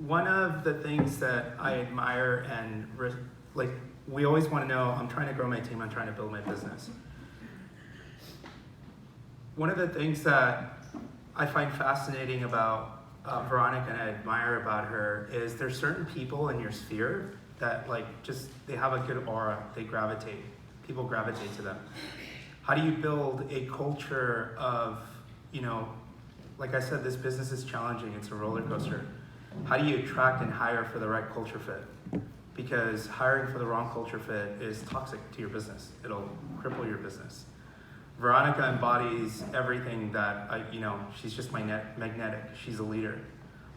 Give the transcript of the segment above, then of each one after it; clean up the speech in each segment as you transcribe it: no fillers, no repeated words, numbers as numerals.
one of the things that I admire and like, we always want to know, I'm trying to grow my team, I'm trying to build my business. One of the things that I find fascinating about Veronica and I admire about her is there's certain people in your sphere that they have a good aura, people gravitate to them. How do you build a culture of, like I said, this business is challenging, it's a roller coaster. How do you attract and hire for the right culture fit? Because hiring for the wrong culture fit is toxic to your business. It'll cripple your business. Veronica embodies everything that she's just magnetic. She's a leader.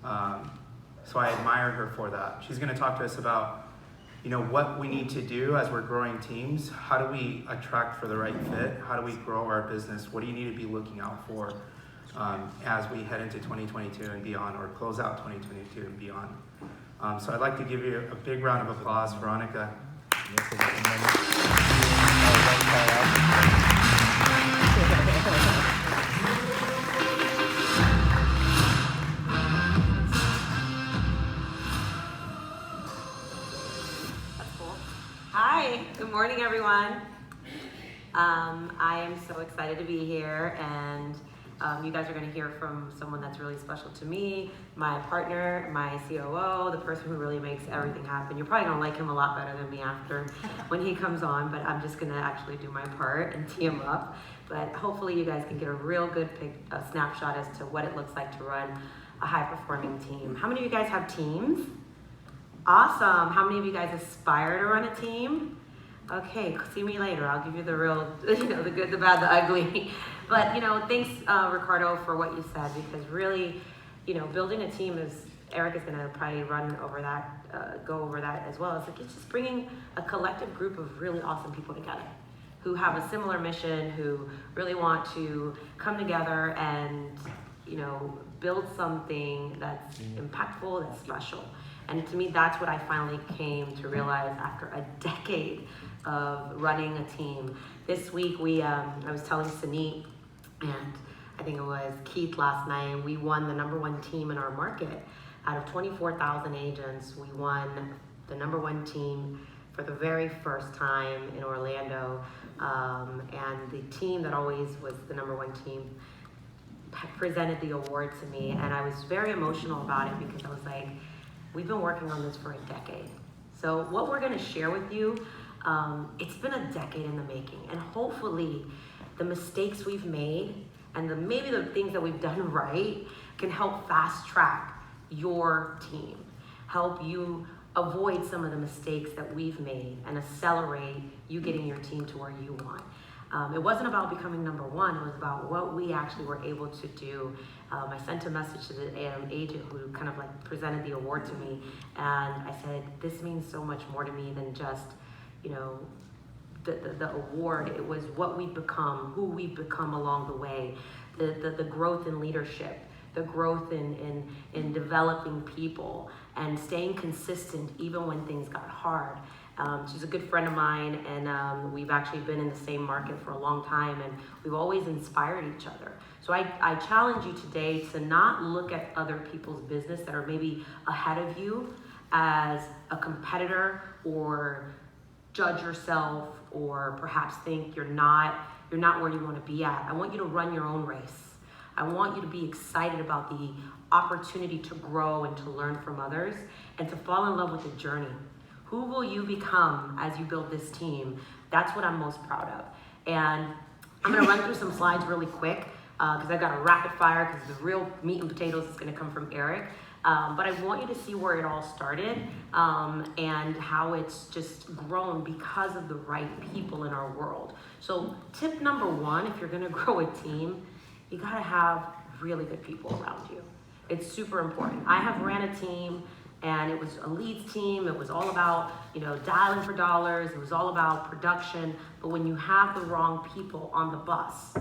So I admire her for that. She's gonna talk to us about what we need to do as we're growing teams. How do we attract for the right fit? How do we grow our business? What do you need to be looking out for as we head into 2022 and beyond, or close out 2022 and beyond? So I'd like to give you a big round of applause, Veronica. Hi, good morning everyone. I am so excited to be here, and you guys are going to hear from someone that's really special to me, my partner, my COO, the person who really makes everything happen. You're probably going to like him a lot better than me after when he comes on, but I'm just going to actually do my part and tee him up. But hopefully you guys can get a real good snapshot as to what it looks like to run a high-performing team. How many of you guys have teams? Awesome. How many of you guys aspire to run a team? Okay, see me later. I'll give you the real, the good, the bad, the ugly. But, thanks, Ricardo, for what you said, because really, building a team is, Eric is going to probably go over that as well. It's just bringing a collective group of really awesome people together who have a similar mission, who really want to come together and, build something that's impactful, that's special. And to me, that's what I finally came to realize after a decade of running a team. This week, I was telling Sunit, and I think it was Keith last night, we won the #1 team in our market. Out of 24,000 agents, we won the #1 team for the very first time in Orlando. And the team that always was the #1 team presented the award to me, and I was very emotional about it because I was like, we've been working on this for a decade. So what we're gonna share with you, it's been a decade in the making, and hopefully the mistakes we've made and maybe the things that we've done right can help fast track your team, help you avoid some of the mistakes that we've made and accelerate you getting your team to where you want. It wasn't about becoming #1, it was about what we actually were able to do. I sent a message to the agent who kind of presented the award to me, and I said, this means so much more to me than just, the award. It was what we've become, who we've become along the way, the growth in leadership, the growth in developing people, and staying consistent even when things got hard. She's a good friend of mine, and we've actually been in the same market for a long time, and we've always inspired each other. So I challenge you today to not look at other people's business that are maybe ahead of you as a competitor, or judge yourself, or perhaps think you're not where you want to be at. I want you to run your own race. I want you to be excited about the opportunity to grow and to learn from others and to fall in love with the journey. Who will you become as you build this team? That's what I'm most proud of. And I'm gonna run through some slides really quick because I've got a rapid fire, because the real meat and potatoes is gonna come from Eric. But I want you to see where it all started and how it's just grown because of the right people in our world. So tip #1, if you're gonna grow a team, you gotta have really good people around you. It's super important. I have ran a team, and it was a leads team. It was all about, dialing for dollars. It was all about production. But when you have the wrong people on the bus,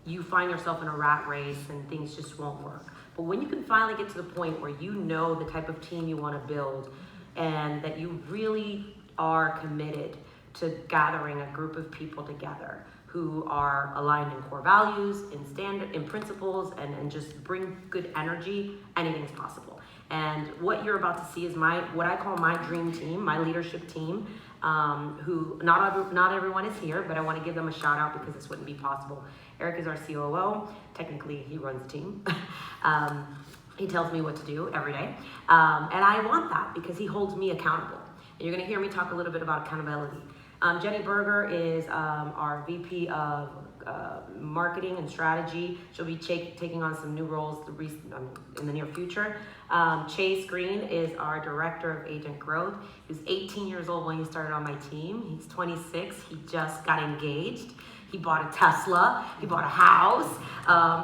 you find yourself in a rat race and things just won't work. But when you can finally get to the point where you know the type of team you want to build, and that you really are committed to gathering a group of people together who are aligned in core values, in principles, and just bring good energy, anything's possible. And what you're about to see is what I call my dream team, my leadership team, who not everyone is here, but I want to give them a shout out because this wouldn't be possible. Eric is our COO. Technically, he runs the team. He tells me what to do every day. And I want that because he holds me accountable. And you're going to hear me talk a little bit about accountability. Jenny Berger is our VP of marketing and strategy. She'll be taking on some new roles in the near future. Chase Green is our director of agent growth. He was 18 years old when he started on my team. He's 26. He just got engaged. He bought a Tesla. He bought a house.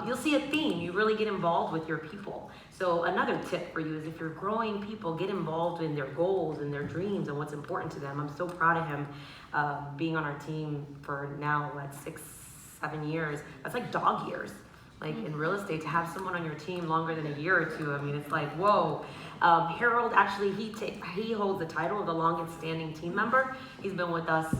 You'll see a theme. You really get involved with your people. So another tip for you is if you're growing people, get involved in their goals and their dreams and what's important to them. I'm so proud of him being on our team for now, 6-7 years. That's like dog years. Like in real estate, to have someone on your team longer than a year or two, I mean, it's like, whoa. Harold, actually, he holds the title of the longest standing team member. He's been with us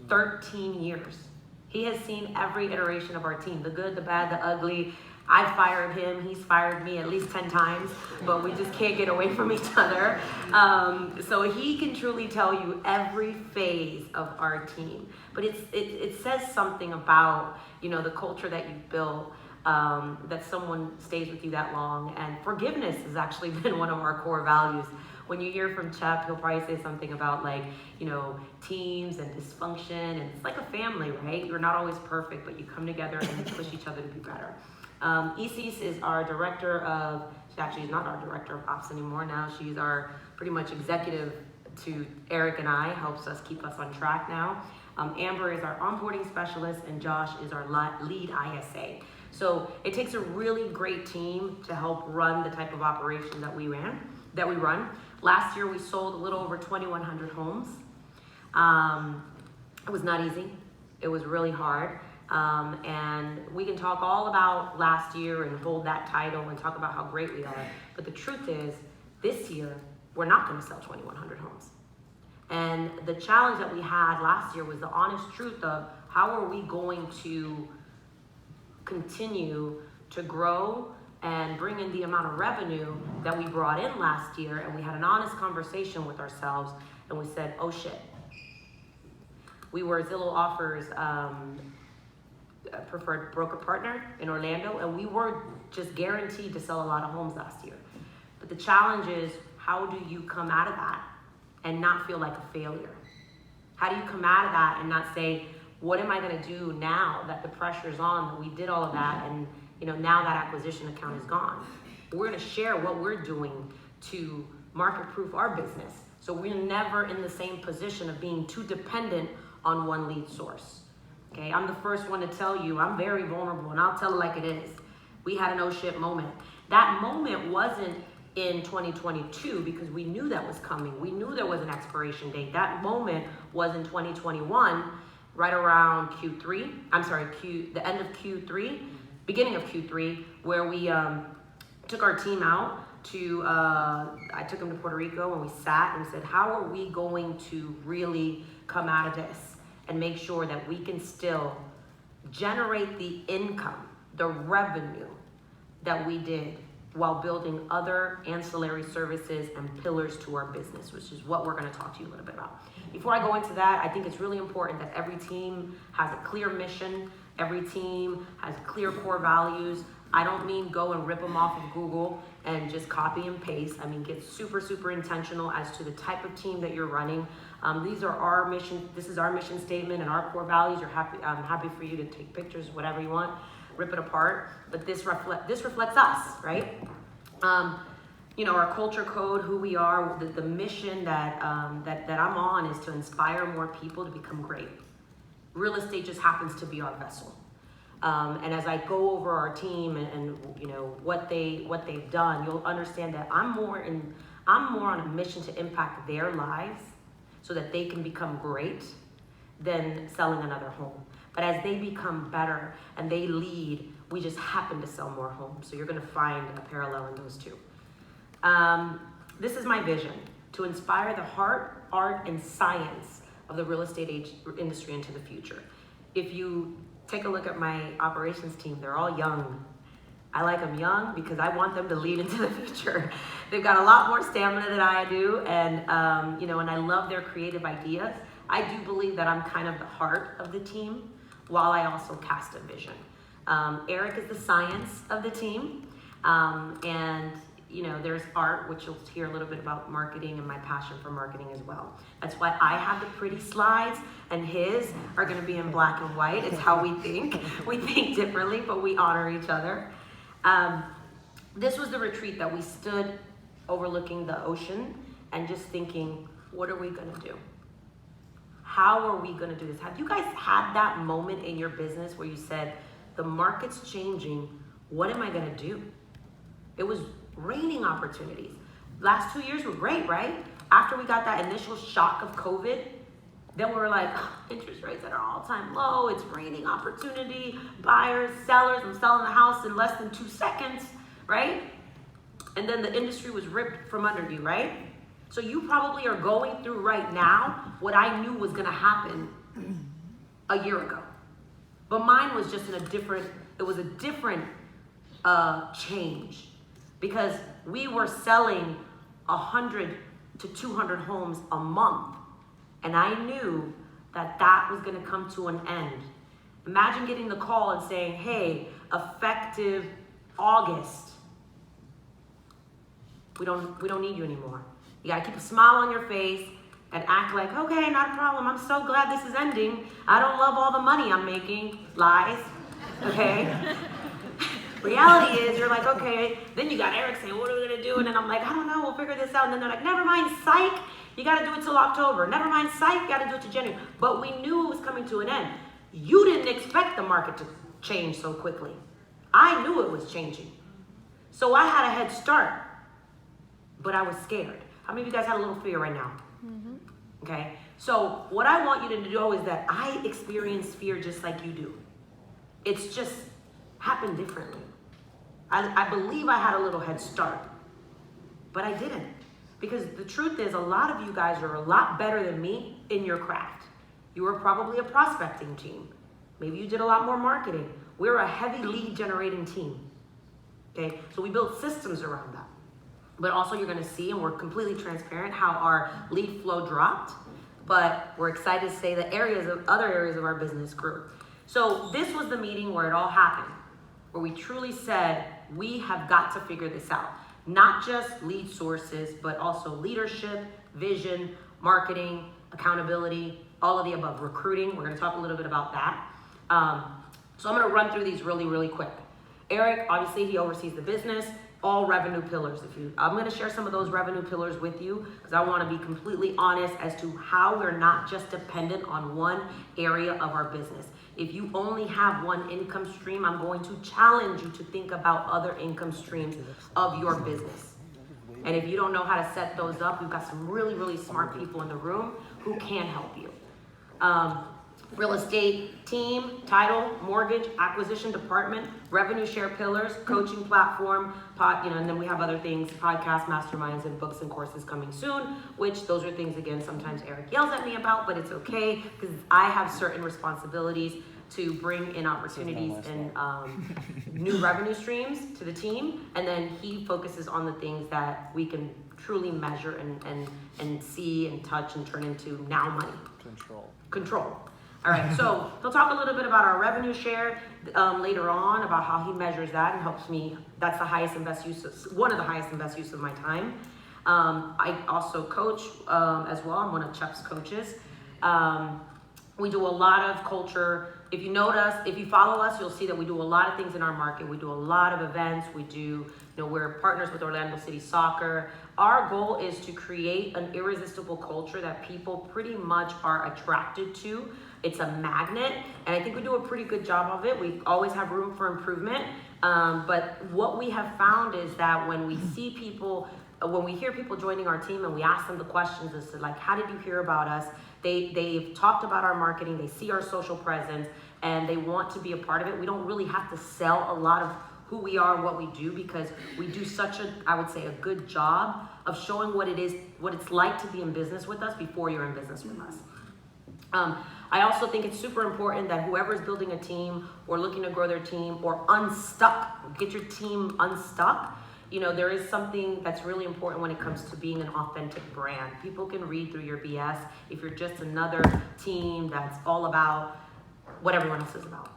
13 years. He has seen every iteration of our team, the good, the bad, the ugly. I fired him, he's fired me at least 10 times, but we just can't get away from each other. So he can truly tell you every phase of our team. But it says something about, the culture that you've built, that someone stays with you that long. And forgiveness has actually been one of our core values. When you hear from Chep, he'll probably say something about teams and dysfunction, and it's like a family, right? You're not always perfect, but you come together and you push each other to be better. Isis is our director of, she actually is not our director of ops anymore now. She's our pretty much executive to Eric and I, helps us keep us on track now. Amber is our onboarding specialist, and Josh is our lead ISA. So it takes a really great team to help run the type of operation that we run. Last year we sold a little over 2,100 homes. It was not easy. It was really hard. And we can talk all about last year and hold that title and talk about how great we are. But the truth is, this year, we're not going to sell 2,100 homes. And the challenge that we had last year was the honest truth of how are we going to continue to grow and bring in the amount of revenue that we brought in last year. And we had an honest conversation with ourselves and we said, oh shit. We were Zillow Offers preferred broker partner in Orlando, and we weren't just guaranteed to sell a lot of homes last year. But the challenge is, how do you come out of that and not feel like a failure? How do you come out of that and not say, what am I going to do now that the pressure's on, that we did all of that, and now that acquisition account is gone? We're going to share what we're doing to market-proof our business, so we're never in the same position of being too dependent on one lead source. Okay, I'm the first one to tell you, I'm very vulnerable, and I'll tell it like it is. We had an oh shit moment. That moment wasn't in 2022 because we knew that was coming. We knew there was an expiration date. That moment was in 2021, right around the end of Q3, beginning of Q3, where we took our team out to, I took them to Puerto Rico, and we sat and said, how are we going to really come out of this and make sure that we can still generate the income, the revenue that we did while building other ancillary services and pillars to our business, which is what we're going to talk to you a little bit about. Before I go into that, I think it's really important that every team has a clear mission. Every team has clear core values. I don't mean go and rip them off of Google and just copy and paste. I mean, get super, super intentional as to the type of team that you're running. These are our mission. This is our mission statement and our core values. I'm happy for you to take pictures, whatever you want, rip it apart. But this reflects us, right? Our culture code, who we are, the mission that I'm on is to inspire more people to become great. Real estate just happens to be our vessel. And as I go over our team and what they've done, you'll understand that I'm more on a mission to impact their lives so that they can become great than selling another home. But as they become better and they lead, we just happen to sell more homes. So you're going to find a parallel in those two. This is my vision: to inspire the heart, art, and science of the real estate industry into the future. If you take a look at my operations team, they're all young. I like them young because I want them to lead into the future. They've got a lot more stamina than I do, and and I love their creative ideas. I do believe that I'm kind of the heart of the team, while I also cast a vision. Eric is the science of the team, and there's art, which you'll hear a little bit about marketing and my passion for marketing as well. That's why I have the pretty slides, and his are going to be in black and white. It's how we think. We think differently, but we honor each other. This was the retreat that we stood overlooking the ocean and just thinking, what are we going to do? How are we going to do this? Have you guys had that moment in your business where you said, the market's changing, what am I going to do? It was raining opportunities. Last 2 years were great, right? After we got that initial shock of COVID, then we were like, interest rates at an all-time low, it's raining opportunity, buyers, sellers, I'm selling the house in less than 2 seconds, right? And then the industry was ripped from under you, right? So you probably are going through right now what I knew was gonna happen a year ago. But mine was just it was a different change, because we were selling 100 to 200 homes a month. And I knew that was gonna come to an end. Imagine getting the call and saying, hey, effective August, we don't need you anymore. You gotta keep a smile on your face and act like, okay, not a problem. I'm so glad this is ending. I don't love all the money I'm making. Lies, okay? Reality is, you're like, okay. Then you got Eric saying, what are we gonna do? And then I'm like, I don't know, we'll figure this out. And then they're like, never mind, psych. You gotta do it till October. Never mind, psych, you gotta do it to January. But we knew it was coming to an end. You didn't expect the market to change so quickly. I knew it was changing. So I had a head start, but I was scared. How many of you guys had a little fear right now? Mm-hmm. Okay, so what I want you to know is that I experience fear just like you do. It's just happened differently. I believe I had a little head start, but I didn't. Because the truth is, a lot of you guys are a lot better than me in your craft. You were probably a prospecting team. Maybe you did a lot more marketing. We're a heavy lead generating team. Okay, so we built systems around that. But also you're gonna see, and we're completely transparent, how our lead flow dropped, but we're excited to say that other areas of our business grew. So this was the meeting where it all happened, where we truly said, we have got to figure this out. Not just lead sources, but also leadership, vision, marketing, accountability, all of the above, recruiting. We're gonna talk a little bit about that. So I'm gonna run through these really, really quick. Eric, obviously he oversees the business, all revenue pillars. I'm gonna share some of those revenue pillars with you, because I wanna be completely honest as to how we're not just dependent on one area of our business. If you only have one income stream, I'm going to challenge you to think about other income streams of your business. And if you don't know how to set those up, we've got some really, really smart people in the room who can help you. Real estate team, title, mortgage, acquisition department, revenue share pillars, coaching platform, and then we have other things, podcasts, masterminds, and books and courses coming soon, which those are things, again, sometimes Eric yells at me about, but it's okay, because I have certain responsibilities to bring in opportunities and new revenue streams to the team, and then he focuses on the things that we can truly measure and see and touch and turn into now money. Control. All right, so he'll talk a little bit about our revenue share later on, about how he measures that and helps me. That's the highest and best use, one of the highest and best use of my time. I also coach as well. I'm one of Chuck's coaches. We do a lot of culture. If you follow us, you'll see that we do a lot of things in our market. We do a lot of events. We're partners with Orlando City Soccer. Our goal is to create an irresistible culture that people pretty much are attracted to. It's a magnet, and I think we do a pretty good job of it. We always have room for improvement, but what we have found is that when we hear people joining our team and we ask them the questions as to like, how did you hear about us? They've talked about our marketing, they see our social presence, and they want to be a part of it. We don't really have to sell a lot of who we are and what we do, because we do such a good job of showing what it's like to be in business with us before you're in business with us. I also think it's super important that whoever's building a team or looking to grow their team or unstuck, get your team unstuck. You know, there is something that's really important when it comes to being an authentic brand. People can read through your BS if you're just another team that's all about what everyone else is about.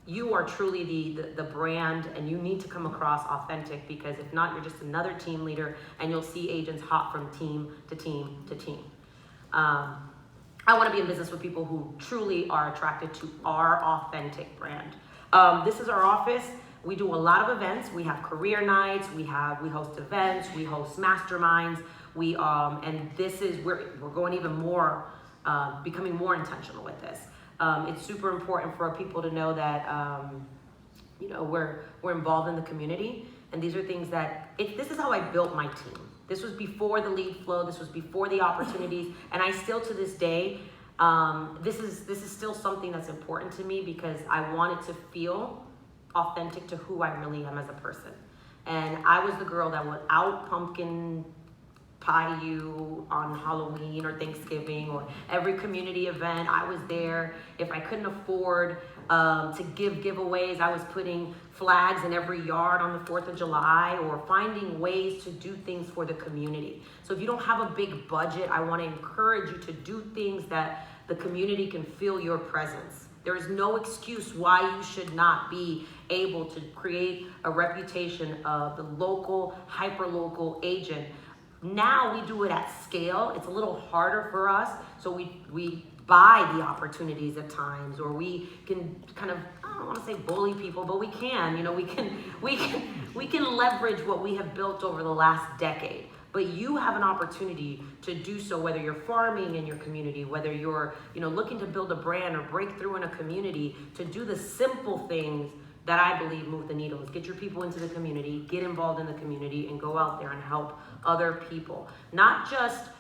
You are truly the brand, and you need to come across authentic, because if not, you're just another team leader, and you'll see agents hop from team to team to team. I want to be in business with people who truly are attracted to our authentic brand. This is our office. We do a lot of events. We have career nights. We host events. We host masterminds. And this is we're going even more, becoming more intentional with this. It's super important for people to know that we're involved in the community, and these are things that this is how I built my team. This was before the lead flow. This was before the opportunities, and I still to this day, this is still something that's important to me, because I want it to feel authentic to who I really am as a person. And I was the girl that would out pumpkin pie you on Halloween or Thanksgiving or every community event. I was there. If I couldn't afford to give giveaways, I was putting flags in every yard on the 4th of July, or finding ways to do things for the community. So if you don't have a big budget, I want to encourage you to do things that the community can feel your presence. There is no excuse why you should not be able to create a reputation of the local, hyper-local agent. Now we do it at scale. It's a little harder for us, so we buy the opportunities at times, or we can kind of, I don't want to say bully people, but we can. We can leverage what we have built over the last decade. But you have an opportunity to do so, whether you're farming in your community, whether you're looking to build a brand or break through in a community, to do the simple things that I believe move the needle. Is get your people into the community, get involved in the community, and go out there and help other people. Not just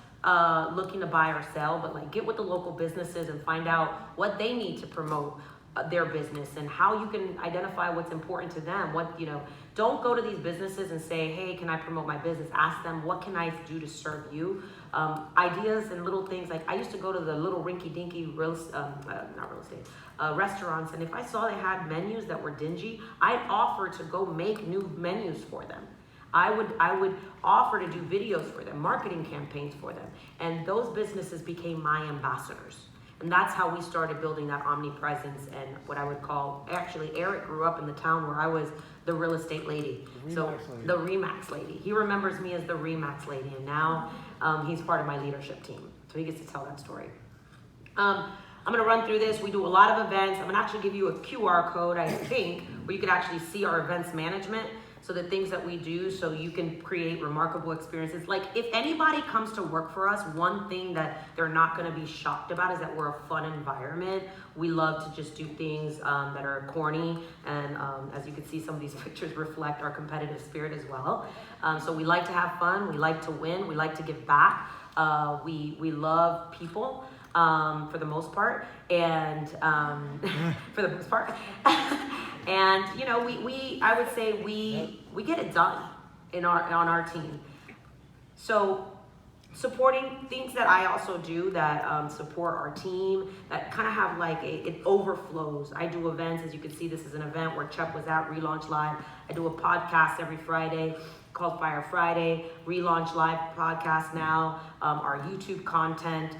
looking to buy or sell, but get with the local businesses and find out what they need to promote their business, and how you can identify what's important to them. Don't go to these businesses and say, hey, can I promote my business? Ask them, what can I do to serve you? Ideas and little things. I used to go to the little rinky-dinky restaurants, and if I saw they had menus that were dingy, I'd offer to go make new menus for them. I would offer to do videos for them, marketing campaigns for them, and those businesses became my ambassadors. And that's how we started building that omnipresence, and what I would call, actually, Eric grew up in the town where I was the real estate lady. The Remax lady. He remembers me as the Remax lady, and now he's part of my leadership team. So he gets to tell that story. I'm gonna run through this. We do a lot of events. I'm gonna actually give you a QR code, I think, where you can actually see our events management. So the things that we do, so you can create remarkable experiences. If anybody comes to work for us, one thing that they're not gonna be shocked about is that we're a fun environment. We love to just do things that are corny, and as you can see, some of these pictures reflect our competitive spirit as well. So we like to have fun, we like to win, we like to give back. We love people. For the most part, and for the most part, and I would say we get it done on our team. So supporting things that I also do that support our team, that kind of have it overflows. I do events, as you can see. This is an event where Chuck was at Relaunch Live. I do a podcast every Friday called Fire Friday. Relaunch Live podcast now. Our YouTube content.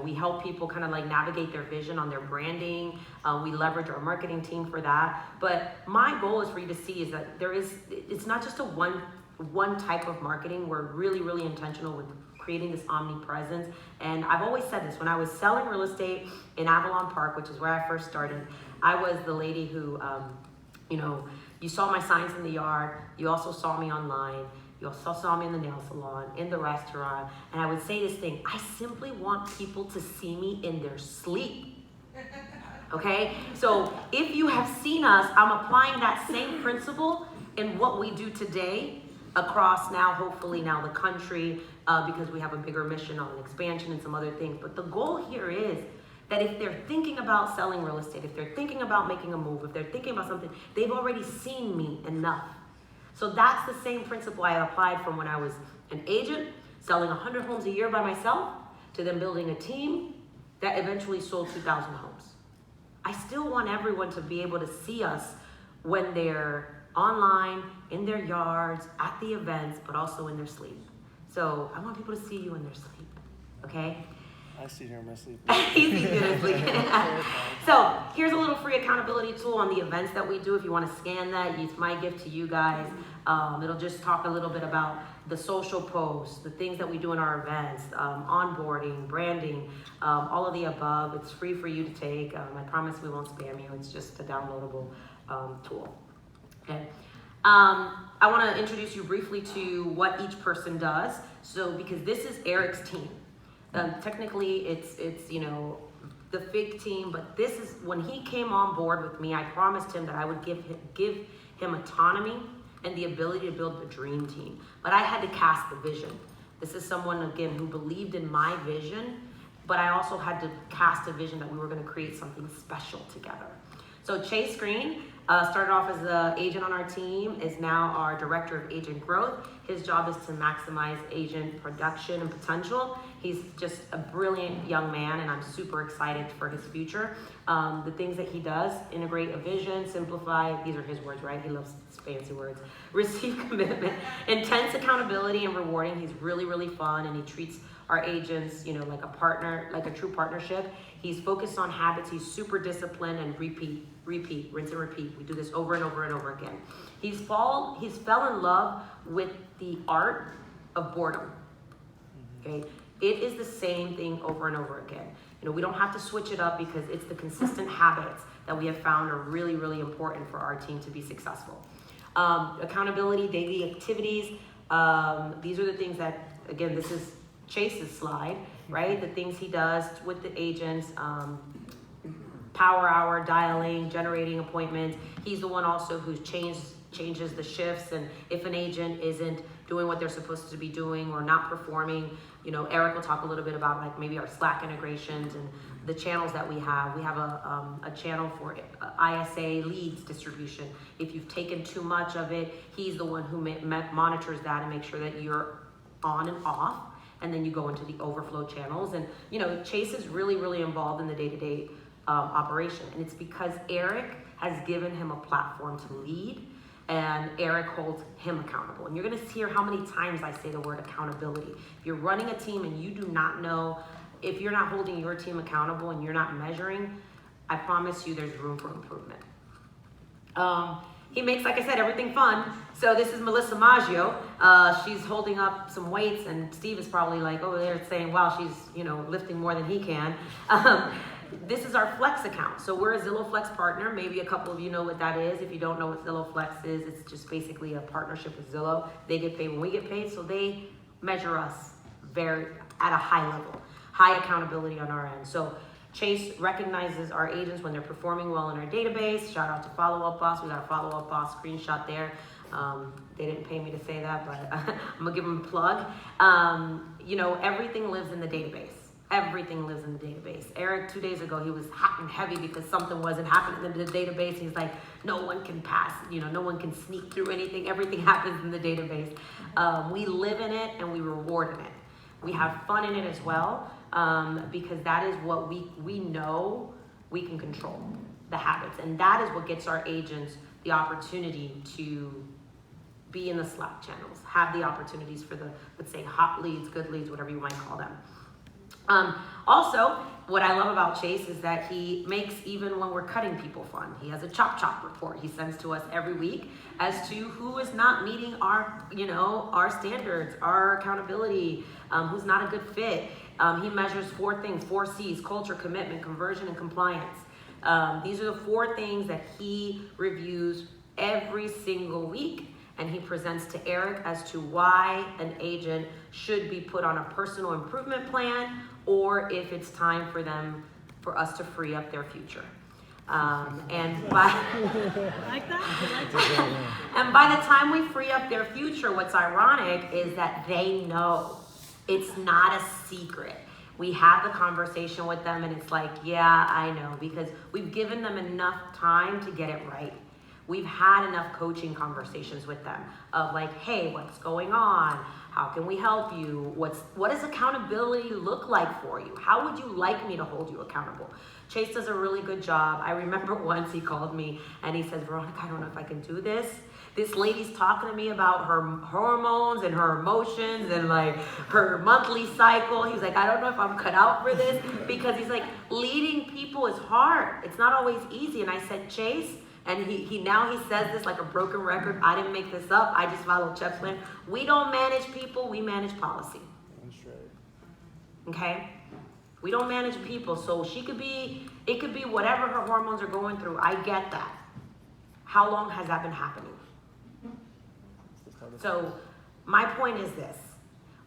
We help people kind of navigate their vision on their branding. We leverage our marketing team for that. But my goal is for you to see is that it's not just a one type of marketing. We're really, really intentional with creating this omnipresence. And I've always said this, when I was selling real estate in Avalon Park, which is where I first started, I was the lady who, you saw my signs in the yard. You also saw me online. You also saw me in the nail salon, in the restaurant, and I would say this thing: I simply want people to see me in their sleep. Okay? So if you have seen us, I'm applying that same principle in what we do today across hopefully now the country, because we have a bigger mission on expansion and some other things. But the goal here is that if they're thinking about selling real estate, if they're thinking about making a move, if they're thinking about something, they've already seen me enough. So that's the same principle I applied from when I was an agent, selling 100 homes a year by myself, to then building a team, that eventually sold 2,000 homes. I still want everyone to be able to see us when they're online, in their yards, at the events, but also in their sleep. So I want people to see you in their sleep, okay? I see her in my sleep. He's in his sleep. So here's a little free accountability tool on the events that we do. If you want to scan that, it's my gift to you guys. It'll just talk a little bit about the social posts, the things that we do in our events, onboarding, branding, all of the above. It's free for you to take. I promise we won't spam you. It's just a downloadable tool. Okay. I want to introduce you briefly to what each person does. So because this is Eric's team. Technically, it's the FIG team, but this is when he came on board with me. I promised him that I would give him autonomy and the ability to build the dream team. But I had to cast the vision. This is someone, again, who believed in my vision, but I also had to cast a vision that we were going to create something special together. So Chase Green started off as an agent on our team, is now our director of agent growth. His job is to maximize agent production and potential. He's just a brilliant young man, and I'm super excited for his future. The things that he does: integrate a vision, simplify, these are his words, right? He loves fancy words. Receive commitment, intense accountability and rewarding. He's really, really fun, and he treats our agents, like a partner, like a true partnership. He's focused on habits. He's super disciplined and repeat, rinse and repeat. We do this over and over and over again. He's fell in love with the art of boredom. Okay, it is the same thing over and over again. We don't have to switch it up because it's the consistent habits that we have found are really, really important for our team to be successful. Accountability, daily activities. These are the things that, again, this is Chase's slide, right? The things he does with the agents, power hour, dialing, generating appointments. He's the one also who changes the shifts, and if an agent isn't doing what they're supposed to be doing or not performing, Eric will talk a little bit about like maybe our Slack integrations and the channels that we have. We have a channel for ISA leads distribution. If you've taken too much of it, he's the one who monitors that and makes sure that you're on and off. And then you go into the overflow channels. And, Chase is really, really involved in the day-to-day operation. And it's because Eric has given him a platform to lead, and Eric holds him accountable. And you're going to hear how many times I say the word accountability. If you're running a team and you do not know, if you're not holding your team accountable and you're not measuring, I promise you there's room for improvement. He makes, like I said, everything fun. So this is Melissa Maggio. She's holding up some weights, and Steve is probably like over there saying, wow, she's lifting more than he can. This is our Flex account. So we're a Zillow Flex partner. Maybe a couple of you know what that is. If you don't know what Zillow Flex is, it's just basically a partnership with Zillow. They get paid when we get paid, so they measure us at a high level, high accountability on our end. So Chase recognizes our agents when they're performing well in our database. Shout out to Follow Up Boss. We got a Follow Up Boss screenshot there. They didn't pay me to say that, but I'm gonna give them a plug. Everything lives in the database. Everything lives in the database. Eric, 2 days ago, he was hot and heavy because something wasn't happening in the database. He's like, no one can pass, no one can sneak through anything. Everything happens in the database. We live in it and we reward in it. We have fun in it as well. Because that is what we know we can control, the habits. And that is what gets our agents the opportunity to be in the Slack channels, have the opportunities for the, let's say, hot leads, good leads, whatever you might call them. Also, what I love about Chase is that he makes even when we're cutting people fun. He has a chop report he sends to us every week as to who is not meeting our standards, our accountability, who's not a good fit. He measures 4 things, 4 C's: culture, commitment, conversion, and compliance. These are the 4 things that he reviews every single week, and he presents to Eric as to why an agent should be put on a personal improvement plan, or if it's time for us to free up their future. And by and by the time we free up their future, what's ironic is that they know. It's not a secret. We have the conversation with them and it's like, yeah, I know, because we've given them enough time to get it right. We've had enough coaching conversations with them of like, hey, what's going on? How can we help you? What does accountability look like for you? How would you like me to hold you accountable? Chase does a really good job. I remember once he called me and he says, Veronica, I don't know if I can do this. This lady's talking to me about her hormones and her emotions and like her monthly cycle. He's like, I don't know if I'm cut out for this, because he's like, leading people is hard. It's not always easy. And I said, Chase, and he now he says this like a broken record. I didn't make this up. I just follow Chef's plan. We don't manage people, we manage policy. That's right. Okay? We don't manage people. So it could be whatever her hormones are going through. I get that. How long has that been happening? So my point is this.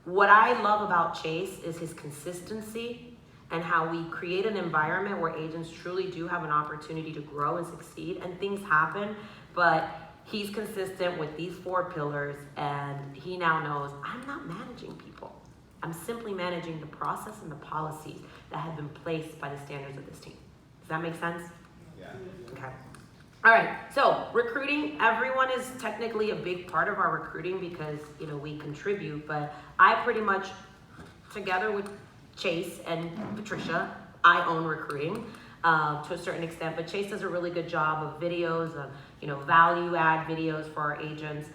What I love about Chase is his consistency and how we create an environment where agents truly do have an opportunity to grow and succeed, and things happen, but he's consistent with these 4 pillars, and he now knows I'm not managing people. I'm simply managing the process and the policies that have been placed by the standards of this team. Does that make sense? Yeah. Okay. All right, so recruiting, everyone is technically a big part of our recruiting because, we contribute, but I pretty much, together with Chase and Patricia, I own recruiting to a certain extent, but Chase does a really good job of videos, of, value add videos for our agents.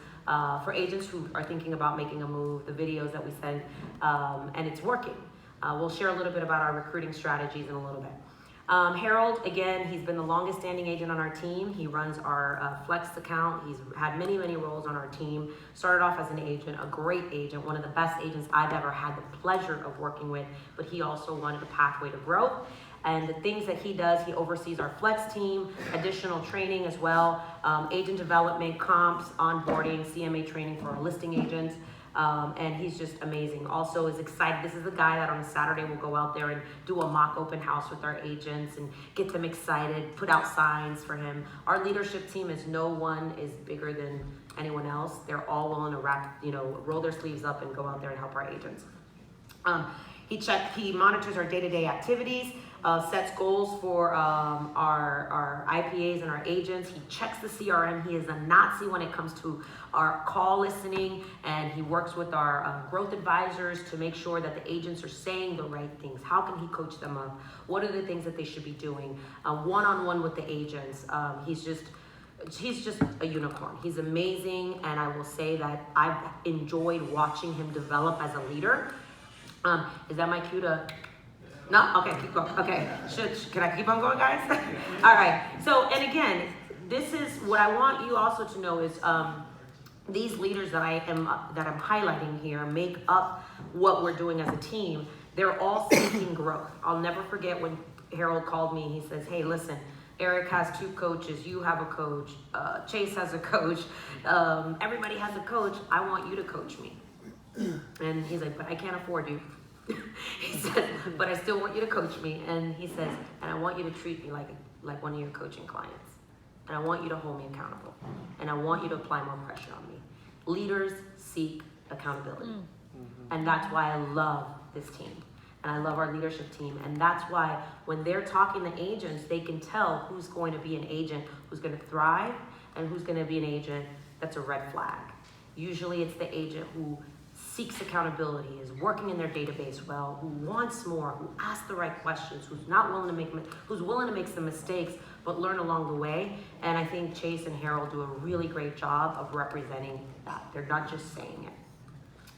For agents who are thinking about making a move, the videos that we send, and it's working. We'll share a little bit about our recruiting strategies in a little bit. Harold, again, he's been the longest standing agent on our team. He runs our Flex account. He's had many, many roles on our team. Started off as an agent, a great agent, one of the best agents I've ever had the pleasure of working with, but he also wanted a pathway to growth. And the things that he does, he oversees our Flex team, additional training as well, agent development, comps, onboarding, CMA training for our listing agents. And he's just amazing. Also is excited. This is the guy that on a Saturday will go out there and do a mock open house with our agents and get them excited, put out signs for him. Our leadership team is no one is bigger than anyone else. They're all willing to roll their sleeves up and go out there and help our agents. He monitors our day-to-day activities, sets goals for our IPAs and our agents. He checks the CRM. He is a Nazi when it comes to our call listening, and he works with our growth advisors to make sure that the agents are saying the right things. How can he coach them up? What are the things that they should be doing? One-on-one with the agents. He's just a unicorn. He's amazing, and I will say that I've enjoyed watching him develop as a leader. Is that my cue to? No? Okay, keep going. Okay, can I keep on going, guys? All right, so, and again, this is what I want you also to know is these leaders that I'm highlighting here make up what we're doing as a team. They're all seeking growth. I'll never forget when Harold called me, he says, hey, listen, Eric has 2 coaches, you have a coach, Chase has a coach, everybody has a coach, I want you to coach me. And he's like, but I can't afford you. He said, but I still want you to coach me. And he says, and I want you to treat me like one of your coaching clients. And I want you to hold me accountable. And I want you to apply more pressure on me. Leaders seek accountability. And that's why I love this team. And I love our leadership team. And that's why when they're talking to agents, they can tell who's going to be an agent who's going to thrive and who's going to be an agent that's a red flag. Usually it's the agent who seeks accountability, is working in their database well, who wants more, who asks the right questions, who's willing to make some mistakes, but learn along the way. And I think Chase and Harold do a really great job of representing that. They're not just saying it.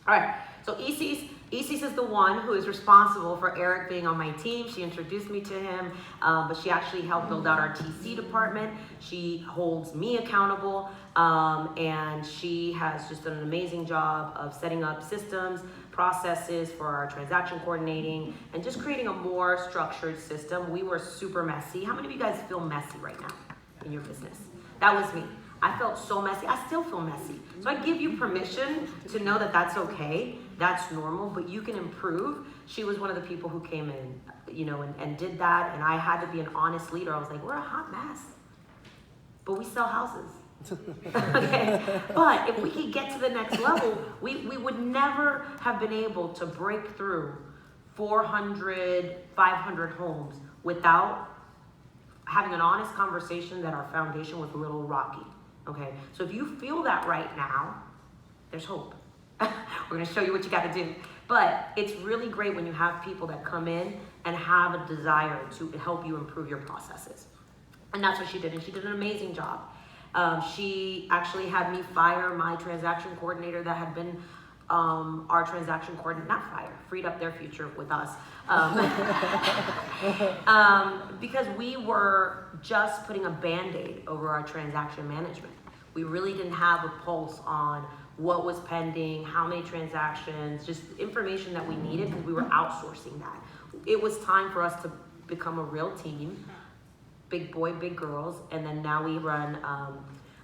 All right, so Isis is the one who is responsible for Eric being on my team. She introduced me to him, but she actually helped build out our TC department. She holds me accountable, and she has just done an amazing job of setting up systems, processes for our transaction coordinating, and just creating a more structured system. We were super messy. How many of you guys feel messy right now in your business? That was me. I felt so messy. I still feel messy. So I give you permission to know that that's okay. That's normal, but you can improve. She was one of the people who came in, and did that. And I had to be an honest leader. I was like, we're a hot mess, but we sell houses. Okay. But if we could get to the next level, we would never have been able to break through 400, 500 homes without having an honest conversation that our foundation was a little rocky. Okay, so if you feel that right now, there's hope. We're gonna show you what you gotta do. But it's really great when you have people that come in and have a desire to help you improve your processes. And that's what she did, and she did an amazing job. She actually had me fire my transaction coordinator that had been our transaction coordinator, not fire, freed up their future with us. Because we were just putting a Band-Aid over our transaction management. We really didn't have a pulse on what was pending, how many transactions, just information that we needed because we were outsourcing that. It was time for us to become a real team, big boy, big girls, and then now we run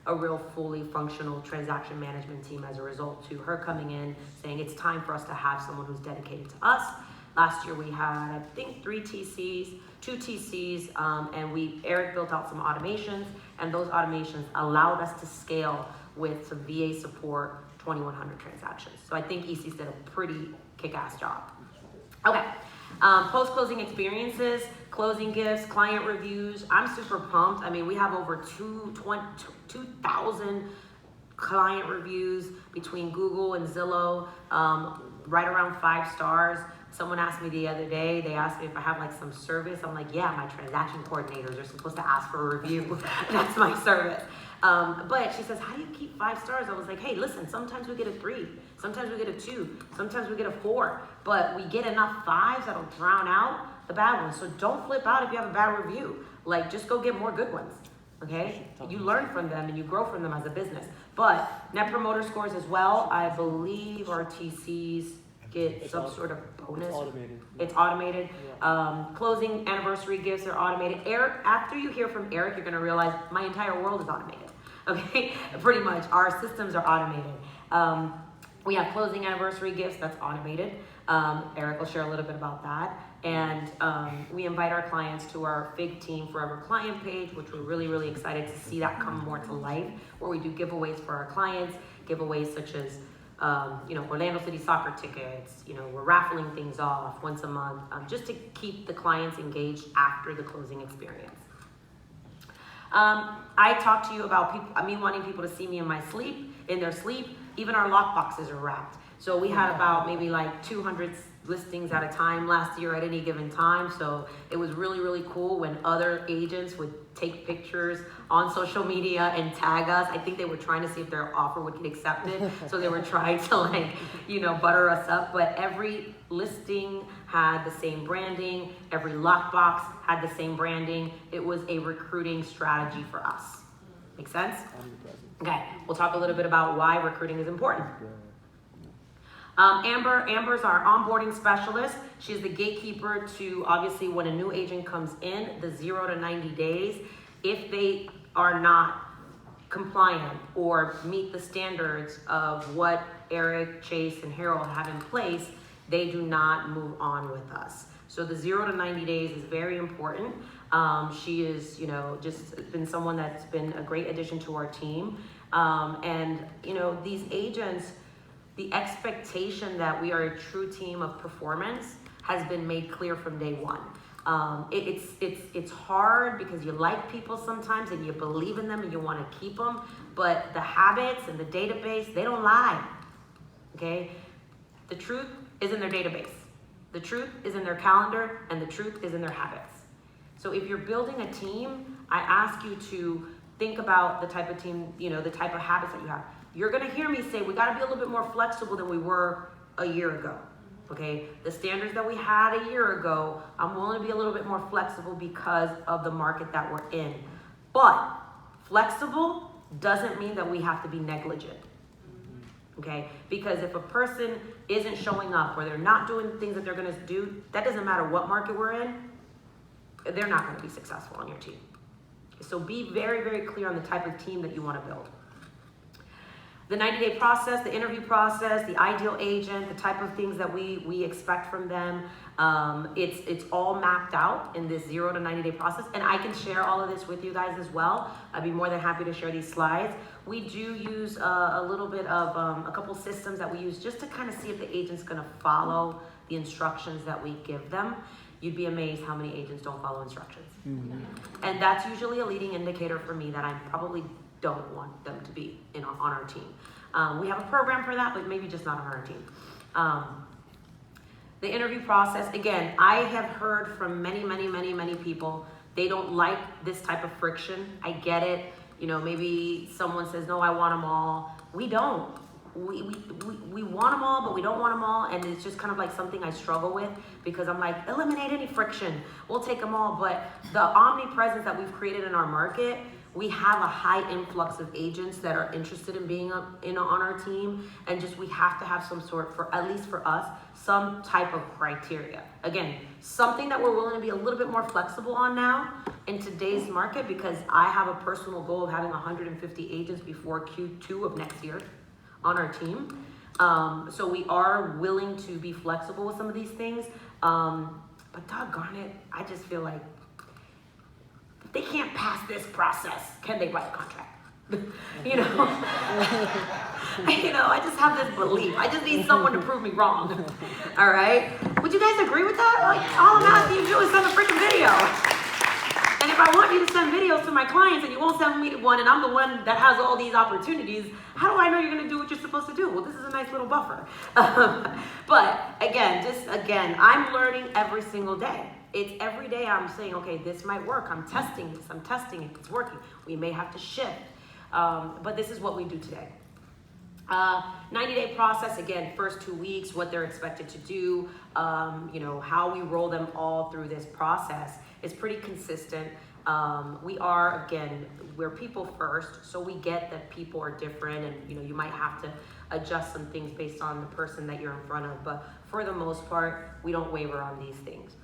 a real fully functional transaction management team as a result to her coming in saying it's time for us to have someone who's dedicated to us. Last year we had, I think, 2 TCs, and Eric built out some automations, and those automations allowed us to scale with some VA support, 2,100 transactions. So I think EC's did a pretty kick-ass job. Okay, post-closing experiences, closing gifts, client reviews. I'm super pumped. I mean, we have over 2,000 client reviews between Google and Zillow, right around 5 stars. Someone asked me the other day, they asked me if I have like some service. I'm like, yeah, my transaction coordinators are supposed to ask for a review. That's my service. But she says, how do you keep 5 stars? I was like, hey, listen, sometimes we get a 3, sometimes we get a 2, sometimes we get a 4, but we get enough 5s that'll drown out the bad ones. So don't flip out if you have a bad review. Like, just go get more good ones, okay? You learn from them and you grow from them as a business. But Net Promoter Scores as well, I believe our TCs get some sort of bonus. It's automated. It's automated. Yeah. Closing anniversary gifts are automated. Eric, after you hear from Eric, you're gonna realize my entire world is automated. Okay, pretty much. Our systems are automated. We have closing anniversary gifts, that's automated. Eric will share a little bit about that. And we invite our clients to our Fig Team Forever client page, which we're really, really excited to see that come more to life, where we do giveaways for our clients, giveaways such as Orlando City soccer tickets. We're raffling things off once a month, just to keep the clients engaged after the closing experience. I talked to you about me wanting people to see me in their sleep. Even our lock boxes are wrapped. So we had about maybe like 200 listings at a time last year at any given time. So it was really, really cool when other agents would take pictures on social media and tag us. I think they were trying to see if their offer would get accepted. So they were trying to butter us up. But every listing had the same branding. Every lockbox had the same branding. It was a recruiting strategy for us. Make sense? Okay, we'll talk a little bit about why recruiting is important. Amber's our onboarding specialist. She's the gatekeeper to, obviously, when a new agent comes in, the 0 to 90 days. If they are not compliant or meet the standards of what Eric, Chase, and Harold have in place, they do not move on with us. So the 0 to 90 days is very important. She is, just been someone that's been a great addition to our team. These agents, the expectation that we are a true team of performance has been made clear from day one. It's hard because you like people sometimes and you believe in them and you want to keep them, but the habits and the database, they don't lie, okay? The truth is in their database. The truth is in their calendar, and the truth is in their habits. So if you're building a team, I ask you to think about the type of team, the type of habits that you have. You're gonna hear me say, we gotta be a little bit more flexible than we were a year ago, okay? The standards that we had a year ago, I'm willing to be a little bit more flexible because of the market that we're in. But flexible doesn't mean that we have to be negligent, okay? Because if a person isn't showing up or they're not doing things that they're gonna do, that doesn't matter what market we're in, they're not gonna be successful on your team. So be very, very clear on the type of team that you wanna build. The 90-day process, the interview process, the ideal agent, the type of things that we expect from them, it's all mapped out in this 0 to 90-day process. And I can share all of this with you guys as well. I'd be more than happy to share these slides. We do use a little bit of a couple systems that we use just to kind of see if the agent's gonna follow the instructions that we give them. You'd be amazed how many agents don't follow instructions. Mm-hmm. And that's usually a leading indicator for me that I probably don't want them to be on our team. We have a program for that, but maybe just not on our team. The interview process, again, I have heard from many people, they don't like this type of friction. I get it. You know, maybe someone says, no, I want them all. We don't. We want them all, but we don't want them all. And it's just kind of like something I struggle with because I'm like, eliminate any friction. We'll take them all. But the omnipresence that we've created in our market, we have a high influx of agents that are interested in being on our team. And just we have to have some sort, for at least for us, some type of criteria. Again, something that we're willing to be a little bit more flexible on now in today's market, because I have a personal goal of having 150 agents before Q2 of next year on our team. So we are willing to be flexible with some of these things. But doggone it, I just feel like if they can't pass this process, can they write a contract? You know, I just have this belief. I just need someone to prove me wrong. All right? Would you guys agree with that? Like, all I'm asking you to do is send a freaking video. And if I want you to send videos to my clients and you won't send me one and I'm the one that has all these opportunities, how do I know you're going to do what you're supposed to do? Well, this is a nice little buffer. But again, I'm learning every single day. It's every day I'm saying, okay, this might work. I'm testing this. It's working. We may have to shift. But this is what we do today. 90-day process, again, first 2 weeks, what they're expected to do, how we roll them all through this process is pretty consistent. We're people first, so we get that people are different and, you might have to adjust some things based on the person that you're in front of. But for the most part, we don't waver on these things.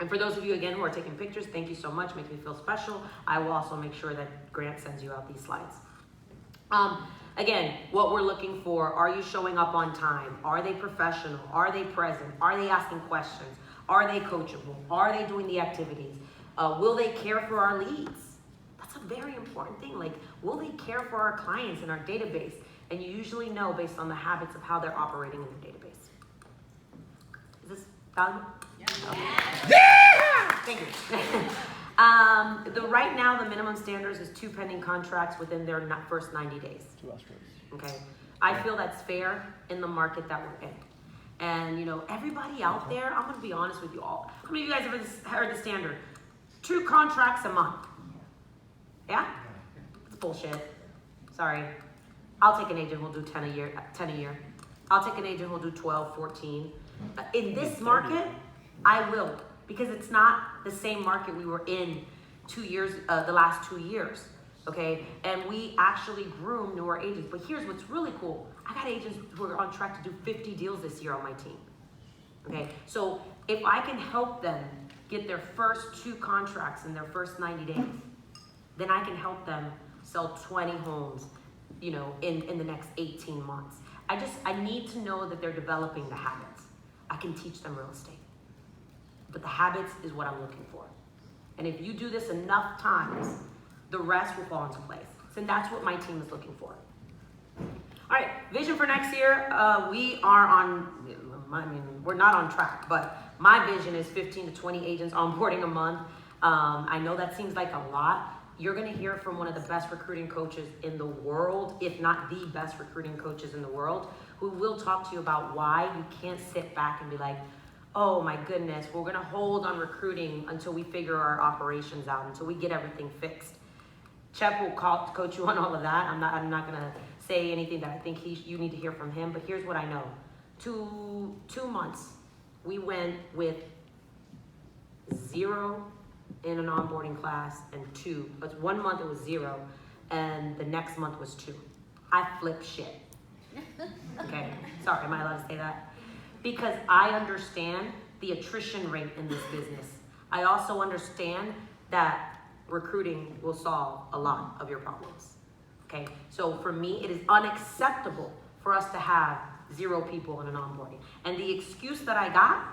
And for those of you, again, who are taking pictures, thank you so much. Makes me feel special. I will also make sure that Grant sends you out these slides. Again, what we're looking for, are you showing up on time? Are they professional? Are they present? Are they asking questions? Are they coachable? Are they doing the activities? Will they care for our leads? That's a very important thing. Like, will they care for our clients in our database? And you usually know based on the habits of how they're operating in the database. Is this valuable? Yeah! Thank you. Right now, the minimum standards is 2 pending contracts within their first 90 days. 2 escrows. Okay. I feel that's fair in the market that we're in. And, everybody out there, I'm going to be honest with you all. How many of you guys have heard the standard? 2 contracts a month. Yeah? It's bullshit. Sorry. I'll take an agent who'll do 10 a year. I'll take an agent who'll do 12, 14. In this market, I will, because it's not the same market we were in the last 2 years, okay? And we actually groom newer agents. But here's what's really cool. I got agents who are on track to do 50 deals this year on my team, okay? So if I can help them get their first 2 contracts in their first 90 days, then I can help them sell 20 homes, in the next 18 months. I need to know that they're developing the habits. I can teach them real estate. But the habits is what I'm looking for. And if you do this enough times, the rest will fall into place. So that's what my team is looking for. All right, vision for next year. We're not on track, but my vision is 15 to 20 agents onboarding a month. I know that seems like a lot. You're gonna hear from one of the best recruiting coaches in the world, if not the best recruiting coaches in the world, who will talk to you about why you can't sit back and be like, oh my goodness, we're gonna hold on recruiting until we figure our operations out, until we get everything fixed. Chep will coach you on all of that. I'm not gonna say anything that I think you need to hear from him, but here's what I know. 2 months, we went with 0 in an onboarding class and 2, but 1 month it was 0, and the next month was 2. I flipped shit. Okay, sorry, am I allowed to say that? Because I understand the attrition rate in this business. I also understand that recruiting will solve a lot of your problems. Okay, so for me, it is unacceptable for us to have 0 people in an onboarding. And the excuse that I got,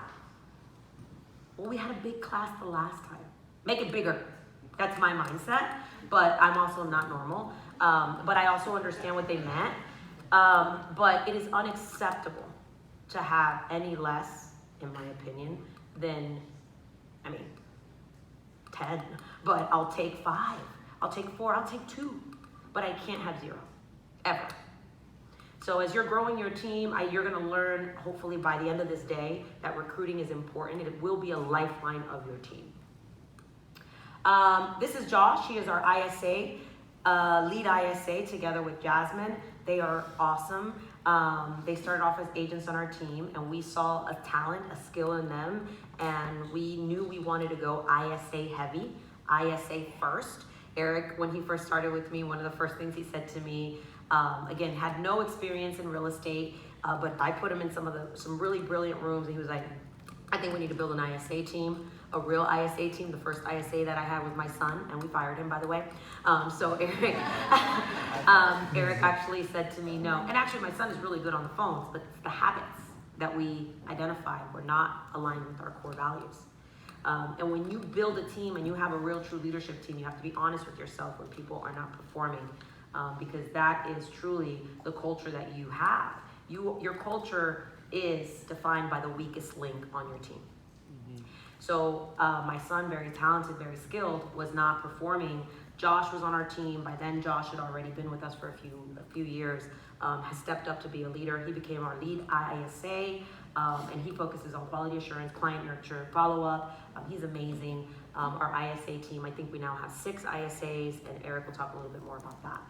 well, we had a big class the last time. Make it bigger. That's my mindset, but I'm also not normal. But I also understand what they meant. But it is unacceptable to have any less, in my opinion, than, 10. But I'll take 5. I'll take 4. I'll take 2. But I can't have 0. Ever. So as you're growing your team, you're gonna learn, hopefully by the end of this day, that recruiting is important. It will be a lifeline of your team. This is Josh. He is our ISA, lead ISA, together with Jasmine. They are awesome. They started off as agents on our team, and we saw a talent, a skill in them, and we knew we wanted to go ISA heavy, ISA first. Eric, when he first started with me, one of the first things he said to me, again, had no experience in real estate, but I put him in some really brilliant rooms, and he was like, I think we need to build an ISA team, a real ISA team. The first ISA that I had was my son, and we fired him, by the way. So Eric, Eric actually said to me, no. And actually, my son is really good on the phones, but it's the habits that we identified were not aligned with our core values. And when you build a team and you have a real, true leadership team, you have to be honest with yourself when people are not performing, because that is truly the culture that you have. Your culture is defined by the weakest link on your team. So my son, very talented, very skilled, was not performing. Josh was on our team. By then, Josh had already been with us for a few years, has stepped up to be a leader. He became our lead ISA, and he focuses on quality assurance, client nurture, follow-up. He's amazing. Our ISA team, I think we now have 6 ISAs, and Eric will talk a little bit more about that.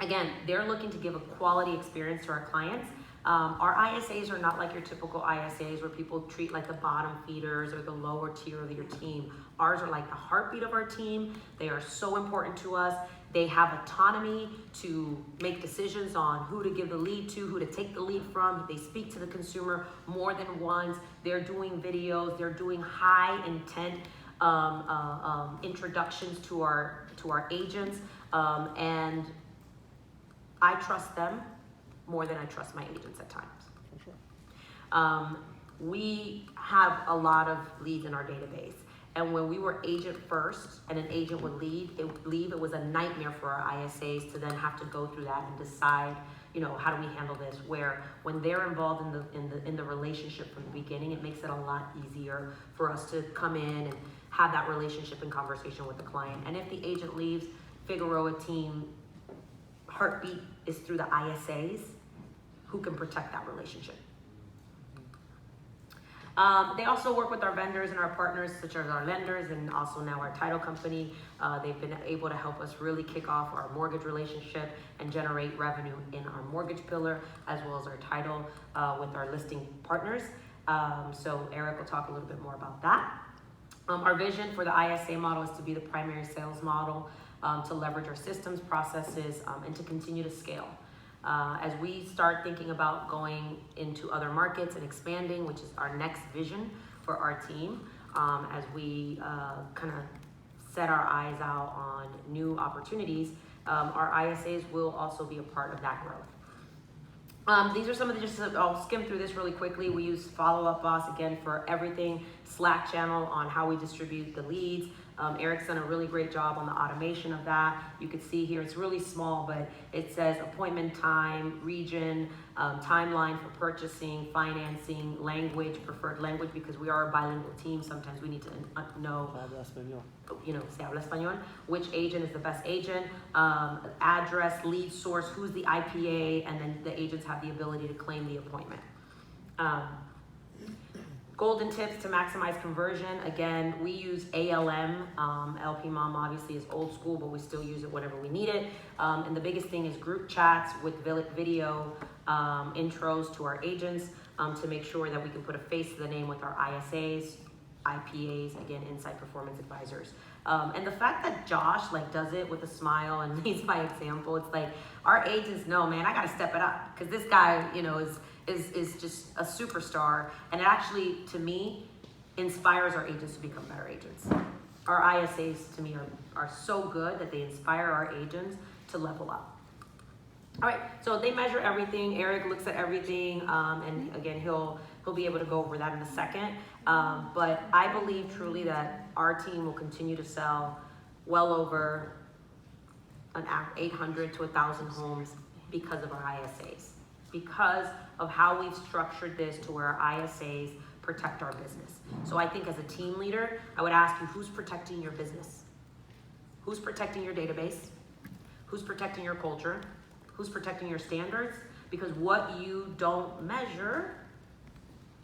Again, they're looking to give a quality experience to our clients. Our ISAs are not like your typical ISAs where people treat like the bottom feeders or the lower tier of your team. Ours are like the heartbeat of our team. They are so important to us. They have autonomy to make decisions on who to give the lead to, who to take the lead from. They speak to the consumer more than once. They're doing videos. They're doing high intent introductions to our agents, and I trust them more than I trust my agents at times. For sure. We have a lot of leads in our database. And when we were agent first and an agent would leave, it was a nightmare for our ISAs to then have to go through that and decide, how do we handle this? Where when they're involved in the relationship from the beginning, it makes it a lot easier for us to come in and have that relationship and conversation with the client. And if the agent leaves, Figueroa team heartbeat is through the ISAs who can protect that relationship. They also work with our vendors and our partners, such as our lenders and also now our title company. They've been able to help us really kick off our mortgage relationship and generate revenue in our mortgage pillar, as well as our title with our listing partners. So Eric will talk a little bit more about that. Our vision for the ISA model is to be the primary sales model, to leverage our systems, processes, and to continue to scale. As we start thinking about going into other markets and expanding, which is our next vision for our team, as we kind of set our eyes out on new opportunities, our ISAs will also be a part of that growth. These are some of the, I'll skim through this really quickly. We use Follow Up Boss again for everything, Slack channel on how we distribute the leads. Eric's done a really great job on the automation of that. You can see here, it's really small, but it says appointment time, region, timeline for purchasing, financing, language, preferred language, because we are a bilingual team. Sometimes we need to know, se habla español, which agent is the best agent, address, lead source, who's the IPA, and then the agents have the ability to claim the appointment. Golden tips to maximize conversion. Again, we use ALM. LP Mom obviously is old school, but we still use it whenever we need it. And the biggest thing is group chats with video intros to our agents to make sure that we can put a face to the name with our ISAs, IPAs, again, Inside Performance Advisors. And the fact that Josh does it with a smile and leads by example, it's like our agents know, man, I gotta step it up, because this guy, is just a superstar, and it actually, to me, inspires our agents to become better agents. Our ISAs, to me, are so good that they inspire our agents to level up. All right, so they measure everything. Eric looks at everything, and again, he'll be able to go over that in a second. But I believe truly that our team will continue to sell well over 800 to 1,000 homes because of our ISAs, because of how we've structured this to where our ISAs protect our business. So I think as a team leader, I would ask you, who's protecting your business? Who's protecting your database? Who's protecting your culture? Who's protecting your standards? Because what you don't measure,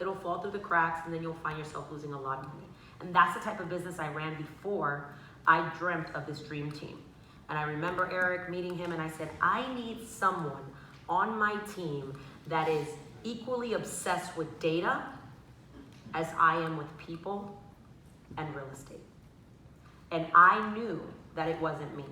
it'll fall through the cracks and then you'll find yourself losing a lot of money. And that's the type of business I ran before I dreamt of this dream team. And I remember Eric meeting him and I said, I need someone on my team that is equally obsessed with data as I am with people and real estate. And I knew that it wasn't me.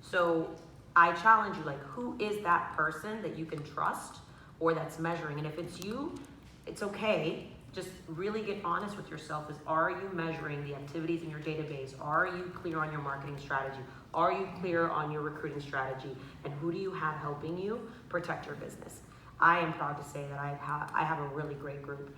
So I challenge you, like, who is that person that you can trust or that's measuring? And if it's you, it's okay. Just really get honest with yourself. Are you measuring the activities in your database? Are you clear on your marketing strategy? Are you clear on your recruiting strategy? And who do you have helping you protect your business? I am proud to say that I have a really great group.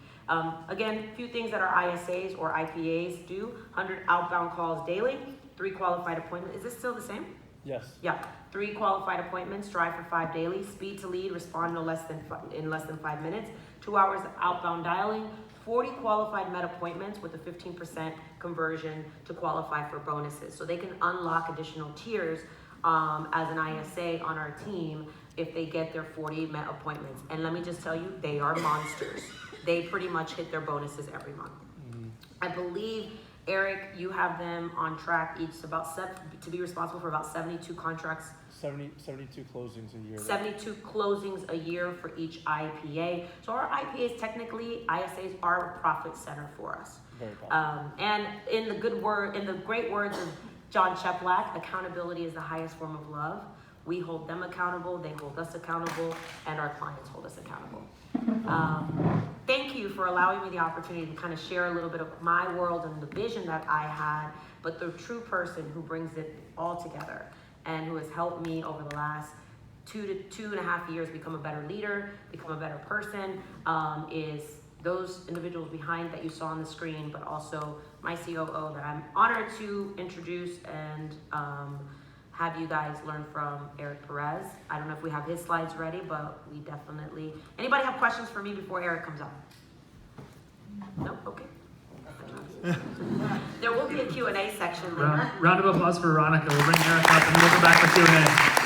Again, a few things that our ISAs or IPAs do: 100 outbound calls daily, 3 qualified appointments. Is this still the same? Yes. Yeah, 3 qualified appointments, strive for 5 daily, speed to lead, respond in less than 5 minutes, 2 hours of outbound dialing, 40 qualified med appointments with a 15% conversion to qualify for bonuses. So they can unlock additional tiers as an ISA on our team if they get their 40 med appointments. And let me just tell you, they are monsters. They pretty much hit their bonuses every month. I believe, Eric, you have them on track each to be responsible for about 72 contracts. 72 closings a year. 72 closings a year for each IPA. So our IPAs, technically, ISAs are a profit center for us. Very profitable. And in the great words of John Cheplack, accountability is the highest form of love. We hold them accountable, they hold us accountable, and our clients hold us accountable. Thank you for allowing me the opportunity to kind of share a little bit of my world and the vision that I had, but the true person who brings it all together and who has helped me over the last 2 to 2.5 years become a better leader, become a better person, is those individuals behind that you saw on the screen, but also my COO that I'm honored to introduce and have you guys learn from, Eric Perez. I don't know if we have his slides ready, but we definitely... Anybody have questions for me before Eric comes up? No? Okay. There will be a Q&A section later. Round of applause for Veronica. We'll bring Eric up and we'll go back to Q&A.